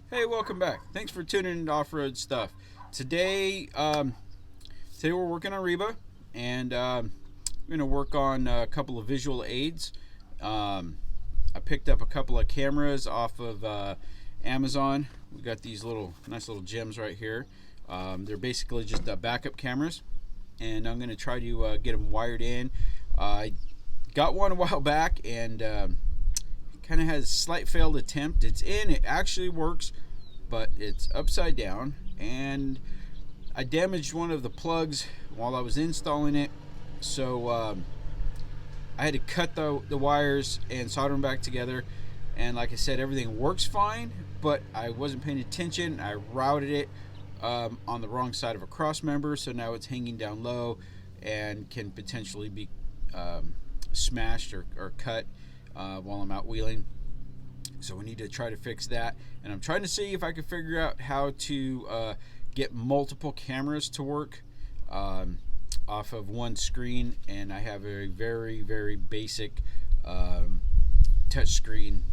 Hey, welcome back. Thanks for tuning into Off-Road Stuff. Today, today we're working on Reba, and we're going to work on a couple of visual aids. I picked up a couple of cameras off of Amazon. We got these nice little gems right here. They're basically just backup cameras, and I'm going to try to get them wired in. I got one a while back, and kind of has a slight failed attempt. It's in, it actually works, but it's upside down, and I damaged one of the plugs while I was installing it, so I had to cut the wires and solder them back together. And like I said, everything works fine, but I wasn't paying attention. I routed it on the wrong side of a cross member, so now it's hanging down low and can potentially be smashed or cut while I'm out wheeling. So we need to try to fix that, and I'm trying to see if I can figure out how to get multiple cameras to work off of one screen. And I have a very, very basic touch screen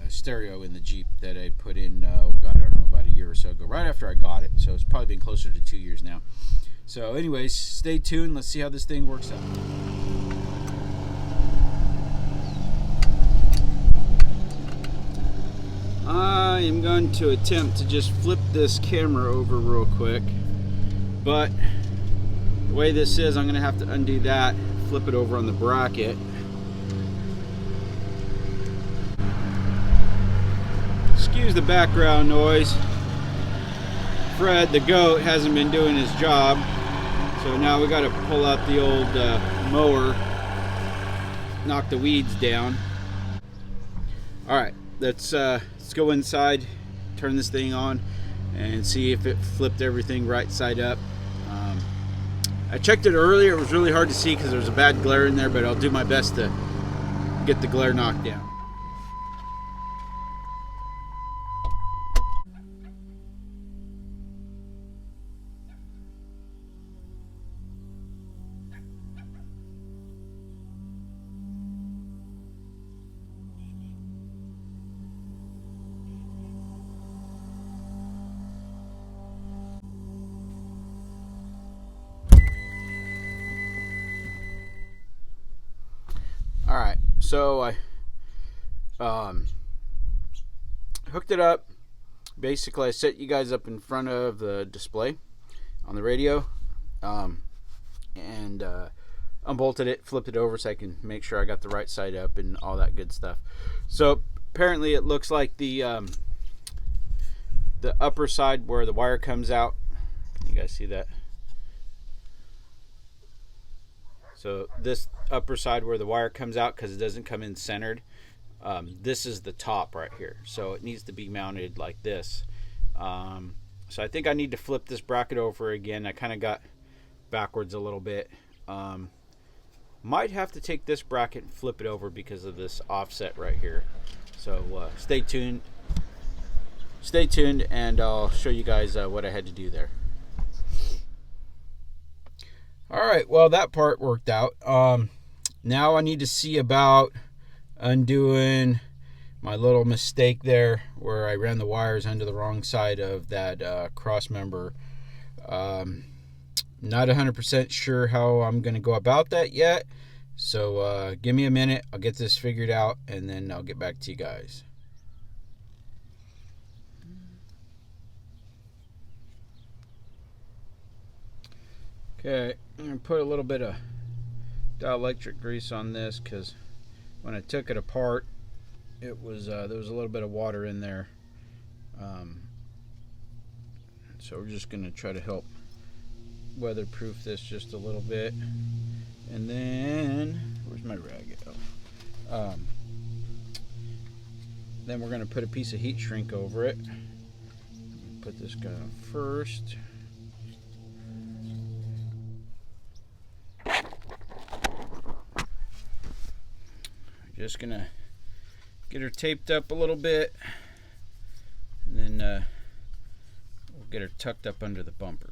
stereo in the Jeep that I put in, I don't know, about a year or so ago, right after I got it. So it's probably been closer to 2 years now. So anyways, stay tuned. Let's see how this thing works out. I am going to attempt to just flip this camera over real quick, but the way this is, I'm going to have to undo that, flip it over on the bracket. Excuse the background noise. Fred the goat hasn't been doing his job, so now we got to pull out the old mower, knock the weeds down. Alright, let's go inside, turn this thing on, and see if it flipped everything right side up. I checked it earlier. It was really hard to see because there was a bad glare in there, but I'll do my best to get the glare knocked down. Alright, so I hooked it up. Basically, I set you guys up in front of the display on the radio, and unbolted it, flipped it over so I can make sure I got the right side up and all that good stuff. So apparently it looks like the upper side where the wire comes out. Can you guys see that? So this upper side where the wire comes out, because it doesn't come in centered, this is the top right here. So it needs to be mounted like this. So I think I need to flip this bracket over again. I kind of got backwards a little bit. Might have to take this bracket and flip it over because of this offset right here. So stay tuned. Stay tuned, and I'll show you guys what I had to do there. Alright, well, that part worked out. Now I need to see about undoing my little mistake there where I ran the wires under the wrong side of that cross member. Not 100% sure how I'm going to go about that yet. So give me a minute. I'll get this figured out, and then I'll get back to you guys. Okay, I'm going to put a little bit of dielectric grease on this because when I took it apart, it was there was a little bit of water in there. So we're just going to try to help weatherproof this just a little bit. And then, where's my rag? Then we're going to put a piece of heat shrink over it. Put this guy on first. Just gonna get her taped up a little bit, and then we'll get her tucked up under the bumper.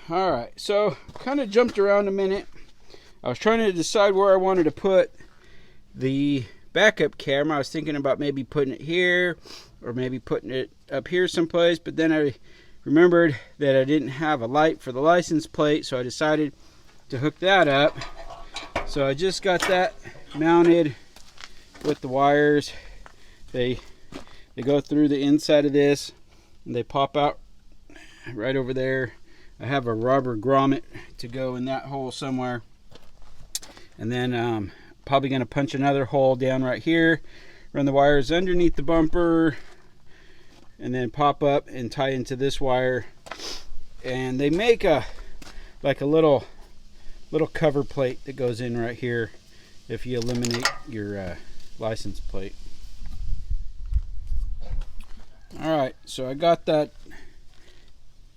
Alright, so kind of jumped around a minute. I was trying to decide where I wanted to put the backup camera. I was thinking about maybe putting it here or maybe putting it up here someplace, but then I remembered that I didn't have a light for the license plate, so I decided to hook that up. So I just got that mounted with the wires. They go through the inside of this and they pop out right over there. I have a rubber grommet to go in that hole somewhere, and then probably going to punch another hole down right here, run the wires underneath the bumper, and then pop up and tie into this wire. And they make a little cover plate that goes in right here if you eliminate your license plate. Alright, so I got the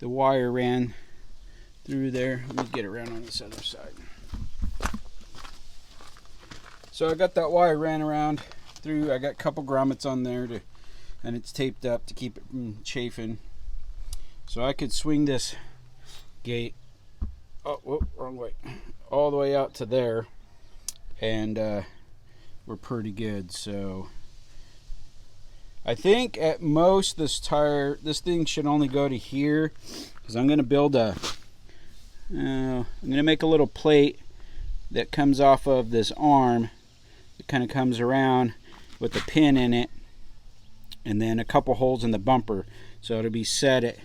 wire ran through there. Let me get around on this other side. So I got that wire ran around through. I got a couple grommets on there and it's taped up to keep it from chafing. So I could swing this gate, oh, whoop, wrong way, all the way out to there, and we're pretty good. So I think at most this thing should only go to here, because I'm going to build I'm going to make a little plate that comes off of this arm. It kind of comes around with a pin in it, and then a couple holes in the bumper, so it'll be set at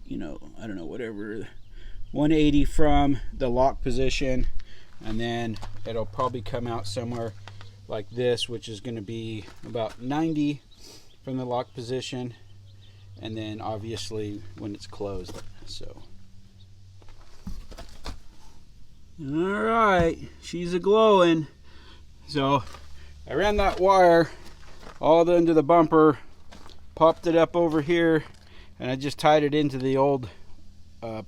you know, I don't know, whatever, 180 from the lock position, and then it'll probably come out somewhere like this, which is going to be about 90 from the lock position, and then obviously when it's closed. So all right, she's a glowing. So I ran that wire all into the bumper, popped it up over here, and I just tied it into the old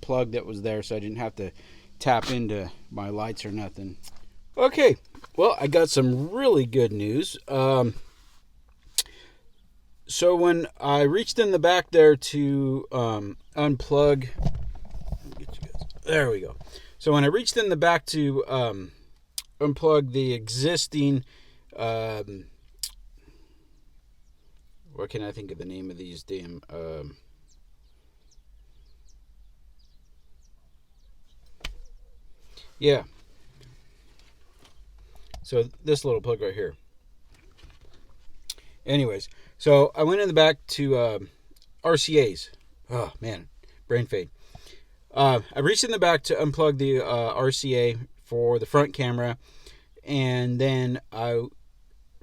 plug that was there, so I didn't have to tap into my lights or nothing. Okay, well, I got some really good news. So when I reached in the back there to unplug, there we go. So when I reached in the back to unplug the existing, what can I think of the name of these damn, yeah. So this little plug right here. Anyways, so I went in the back to RCA's. Oh man, brain fade. I reached in the back to unplug the RCA for the front camera, and then I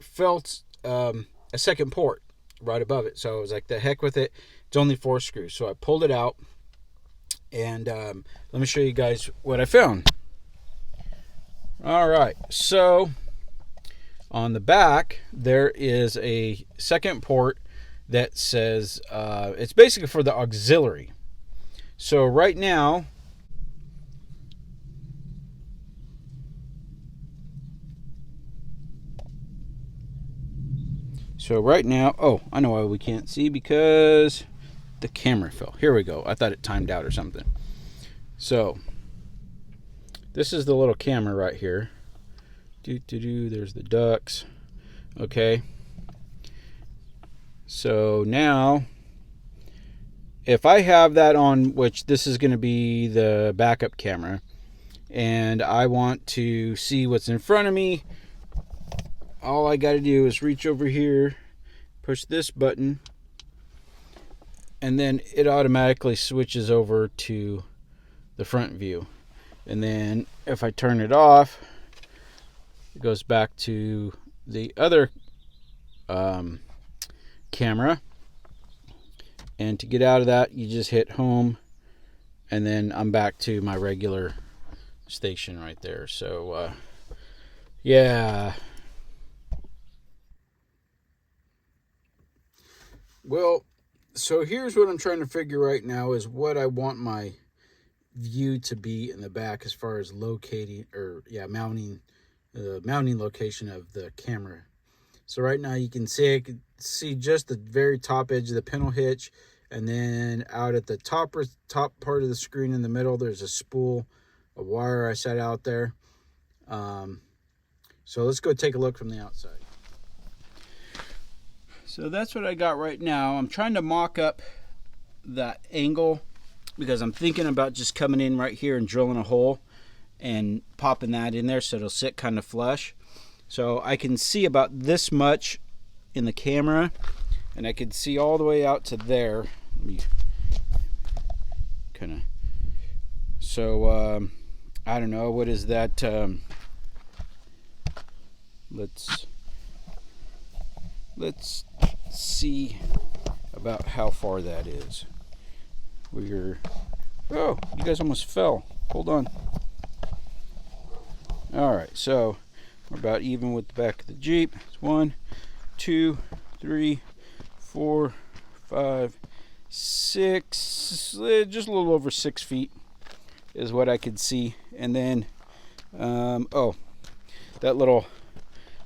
felt a second port right above it. So I was like, the heck with it. It's only 4 screws. So I pulled it out, and let me show you guys what I found. All right, so on the back there is a second port that says it's basically for the auxiliary. So right now, oh, I know why we can't see, because the camera fell. Here we go. I thought it timed out or something. So this is the little camera right here. There's the ducks. Okay. So now, if I have that on, which this is going to be the backup camera, and I want to see what's in front of me, all I got to do is reach over here, push this button, and then it automatically switches over to the front view. And then if I turn it off, it goes back to the other camera. And to get out of that, you just hit home, and then I'm back to my regular station right there. So yeah. Well, so here's what I'm trying to figure right now is what I want my view to be in the back as far as locating, or mounting, the mounting location of the camera. So right now you can see, I can see just the very top edge of the pintle hitch, and then out at the top part of the screen in the middle, there's a spool of wire I set out there. So let's go take a look from the outside. So that's what I got right now. I'm trying to mock up that angle because I'm thinking about just coming in right here and drilling a hole and popping that in there so it'll sit kind of flush. So I can see about this much in the camera, and I can see all the way out to there. Let me kind of, so I don't know, what is that? Let's see about how far that is. Oh, you guys almost fell. Hold on. Alright, so we're about even with the back of the Jeep. It's 1, 2, 3, 4, 5, 6, just a little over 6 feet is what I could see. And then, oh, that little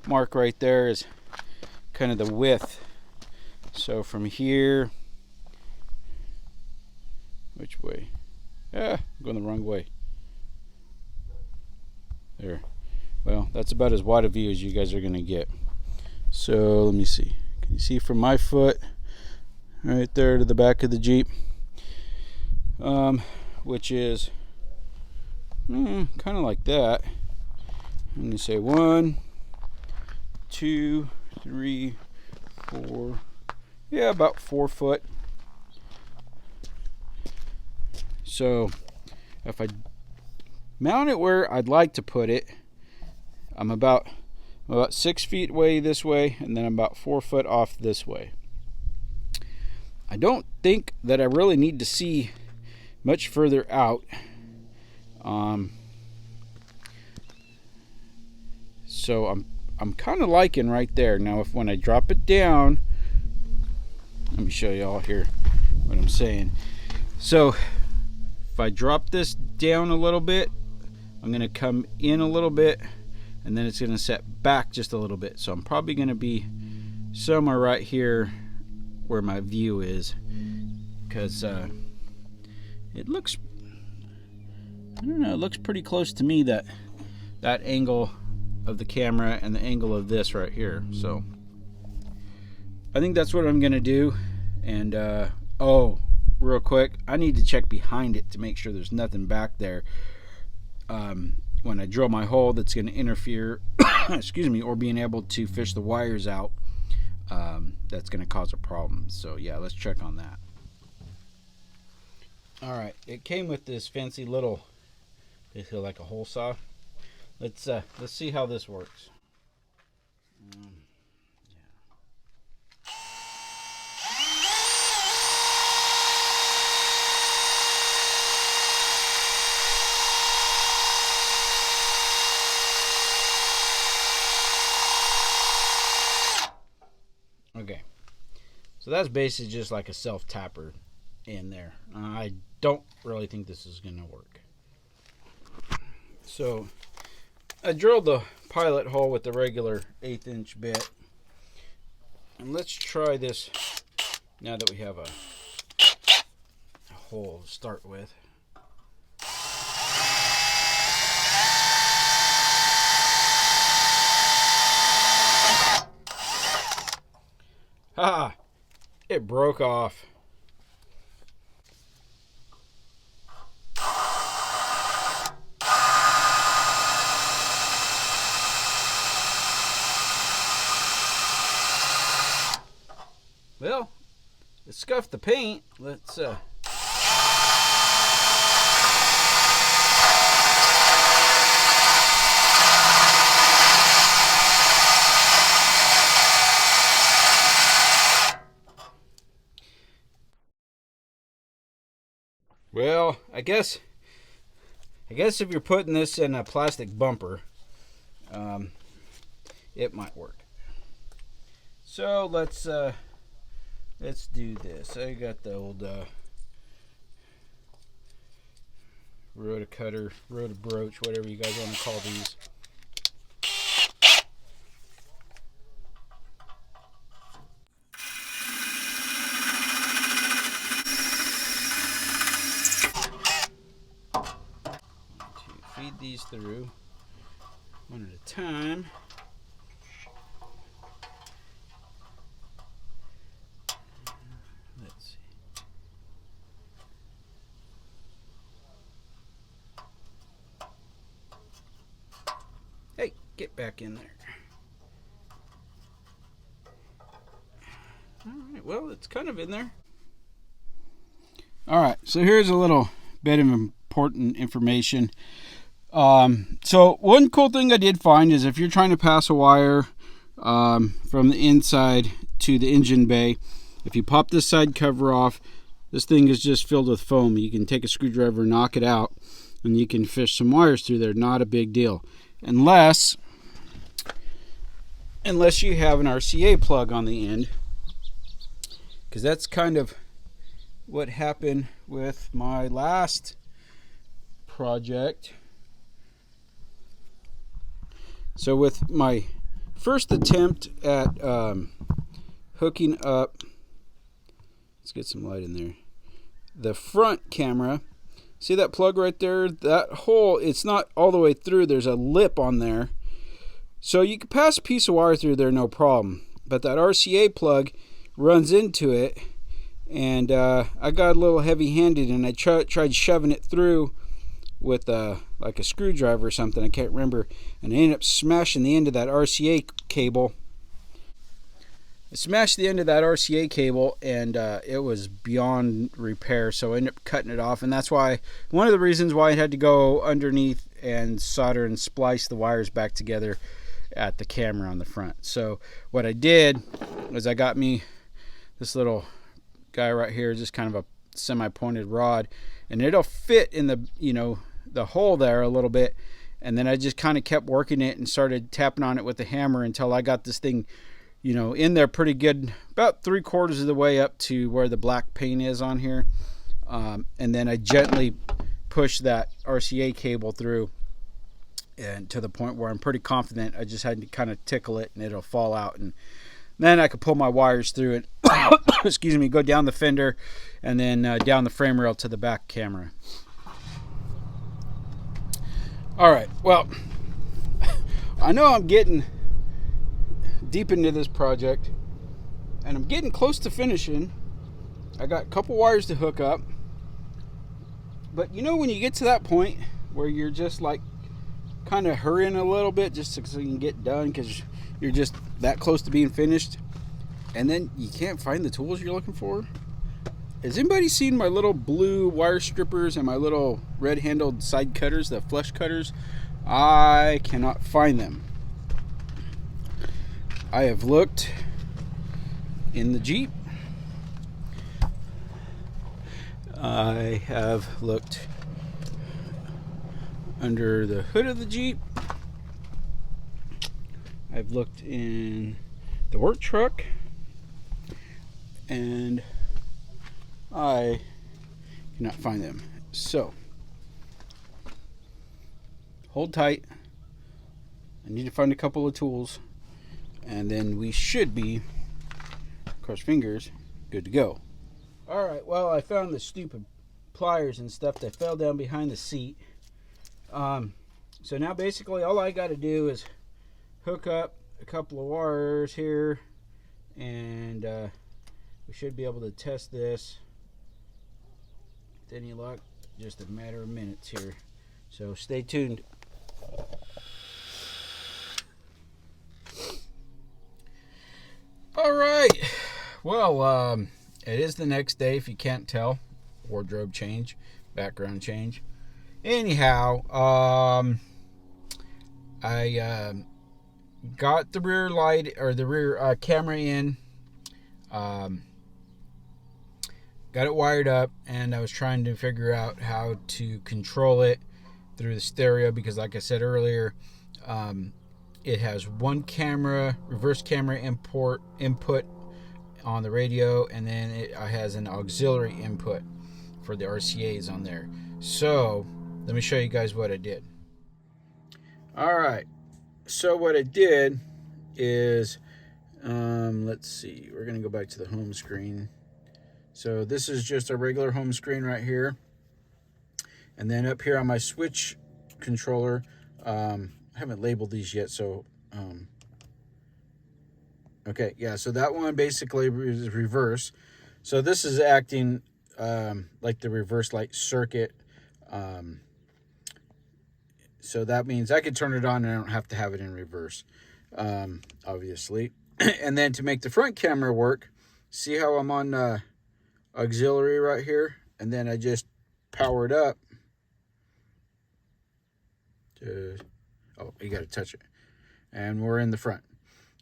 mark right there is kind of the width. So from here, which way? I'm going the wrong way. There. Well, that's about as wide a view as you guys are going to get. So let me see. Can you see from my foot right there to the back of the Jeep? Which is kind of like that. I'm going to say 1, 2, 3, 4. Yeah, about 4 foot. So if I mount it where I'd like to put it, I'm about 6 feet away this way, and then I'm about 4 foot off this way. I don't think that I really need to see much further out. So I'm kind of liking right there. Now when I drop it down, let me show you all here what I'm saying. So if I drop this down a little bit, I'm going to come in a little bit, and then it's going to set back just a little bit. So I'm probably going to be somewhere right here where my view is, because it looks, I don't know, it looks pretty close to me, that angle of the camera and the angle of this right here. So I think that's what I'm going to do. And oh, real quick, I need to check behind it to make sure there's nothing back there when I drill my hole that's going to interfere excuse me, or being able to fish the wires out. That's going to cause a problem. So yeah, let's check on that. Alright, it came with this fancy little, basically like a hole saw. Let's see how this works. Okay, so that's basically just like a self-tapper in there. I don't really think this is going to work. So I drilled the pilot hole with the regular 1/8 inch bit. And let's try this now that we have a hole to start with. Ah, it broke off. Well, it scuffed the paint. Let's well, I guess if you're putting this in a plastic bumper, it might work. So let's do this. I got the old rotocutter, rotobroach, whatever you guys want to call these. Feed these through one at a time. Get back in there. All right, well, it's kind of in there. All right, so here's a little bit of important information. So one cool thing I did find is if you're trying to pass a wire from the inside to the engine bay, if you pop this side cover off, this thing is just filled with foam. You can take a screwdriver, knock it out, and you can fish some wires through there. Not a big deal. Unless you have an RCA plug on the end, because that's kind of what happened with my last project. So with my first attempt at hooking up, let's get some light in there, the front camera, see that plug right there? That hole, it's not all the way through. There's a lip on there. So you can pass a piece of wire through there, no problem. But that RCA plug runs into it, and I got a little heavy-handed, and I tried shoving it through with like a screwdriver or something. I can't remember, and I ended up smashing the end of that RCA cable. I smashed the end of that RCA cable, and it was beyond repair, so I ended up cutting it off. And that's why, one of the reasons why I had to go underneath and solder and splice the wires back together at the camera on the front. So what I did was I got me this little guy right here, just kind of a semi-pointed rod, and it'll fit in the, you know, the hole there a little bit. And then I just kind of kept working it and started tapping on it with the hammer until I got this thing, you know, in there pretty good, about 3/4 of the way up to where the black paint is on here. And then I gently pushed that RCA cable through, and to the point where I'm pretty confident I just had to kind of tickle it and it'll fall out, and then I could pull my wires through it. Excuse me, go down the fender and then down the frame rail to the back camera. All right, well, I know I'm getting deep into this project, and I'm getting close to finishing. I got a couple wires to hook up, but you know when you get to that point where you're just like kind of hurrying a little bit just so you can get done because you're just that close to being finished, and then you can't find the tools you're looking for? Has anybody seen my little blue wire strippers and my little red handled side cutters, the flush cutters? I cannot find them. I have looked in the Jeep. I have looked under the hood of the Jeep. I've looked in the work truck, and I cannot find them. So hold tight. I need to find a couple of tools, and then we should be, cross fingers, good to go. All right, well, I found the stupid pliers and stuff that fell down behind the seat. So now basically all I got to do is hook up a couple of wires here, and we should be able to test this with any luck. Just a matter of minutes here. So stay tuned. All right. Well, it is the next day, if you can't tell. Wardrobe change, background change. Anyhow, I got the rear light, or the rear camera in, got it wired up, and I was trying to figure out how to control it through the stereo, because like I said earlier, it has one camera, reverse camera input on the radio, and then it has an auxiliary input for the RCAs on there. So let me show you guys what I did. All right, so what I did is, let's see, we're gonna go back to the home screen. So this is just a regular home screen right here, and then up here on my switch controller, I haven't labeled these yet, so okay, yeah, so that one basically is reverse. So this is acting like the reverse light circuit. So that means I can turn it on and I don't have to have it in reverse, obviously. And then to make the front camera work, see how I'm on auxiliary right here? And then I just power it up. Oh, you got to touch it. And we're in the front.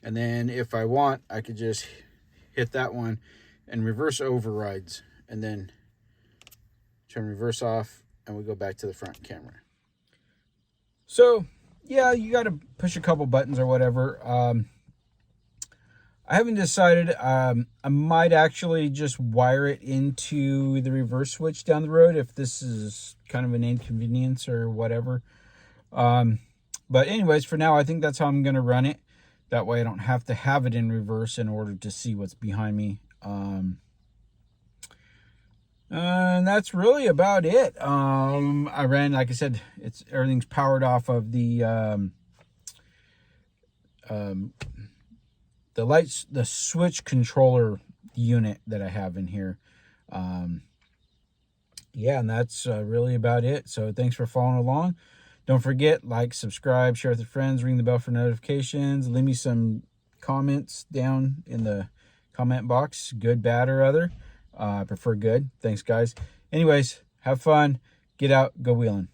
And then if I want, I could just hit that one and reverse overrides. And then turn reverse off and we go back to the front camera. So, yeah, you got to push a couple buttons or whatever. I haven't decided. I might actually just wire it into the reverse switch down the road if this is kind of an inconvenience or whatever. But anyways, for now, I think that's how I'm going to run it. That way I don't have to have it in reverse in order to see what's behind me. And that's really about it. I ran, like I said, everything's powered off of the switch controller unit that I have in here. Yeah, and that's really about it. So thanks for following along. Don't forget, like, subscribe, share with your friends, ring the bell for notifications. Leave me some comments down in the comment box, good, bad, or other. I prefer good. Thanks, guys. Anyways, have fun. Get out. Go wheeling.